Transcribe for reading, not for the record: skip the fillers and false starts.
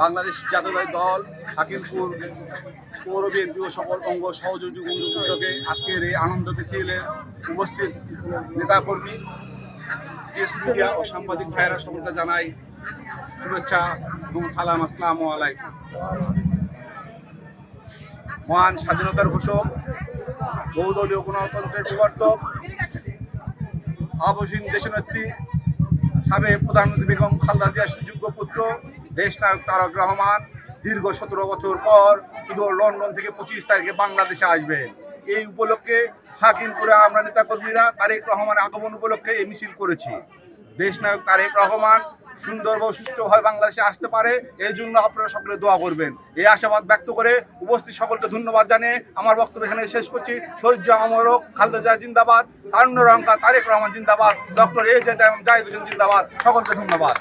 বাংলাদেশ জাতীয়তাবাদী দল হাকিমপুর পৌর বিএনপি ও সকল অঙ্গ সহযোগী উদ্যোগে আজকের এই আনন্দ মিছিলে উপস্থিত নেতাকর্মী, প্রেস মিডিয়া ও সাংবাদিক ভাইয়েরা সকলকে জানাই শুভেচ্ছা এবং সালাম। আসসালামু আলাইকুম। মহান স্বাধীনতার ঘোষক, বহুদলীয় গণতন্ত্রের প্রবর্তক, আবশ্যিক দেশনেত্রী সাবেক প্রধানমন্ত্রী বেগম খালেদা জিয়ার সুযোগ্য পুত্র দেশনায়ক তারেক রহমান দীর্ঘ 17 বছর পর শুধু লন্ডন থেকে 25 তারিখে বাংলাদেশে আসবেন। এই উপলক্ষে হাকিমপুরে আমরা নেতাকর্মীরা তারেক রহমানের আগমন উপলক্ষে এই মিছিল করেছি। দেশনায়ক তারেক রহমান সুন্দরভাবে সুষ্ঠুভাবে বাংলাদেশে আসতে পারে, এই জন্য আপনারা সকলে দোয়া করবেন। এই আশাবাদ ব্যক্ত করে উপস্থিত সকলকে ধন্যবাদ জানিয়ে আমার বক্তব্য এখানে শেষ করছি। শহীদ অমরক খালেদা জিয়া জিন্দাবাদ, তারুণ্য রহমান তারেক রহমান জিন্দাবাদ, doctor A J Zahid Hossain জিন্দাবাদ। সকলকে ধন্যবাদ।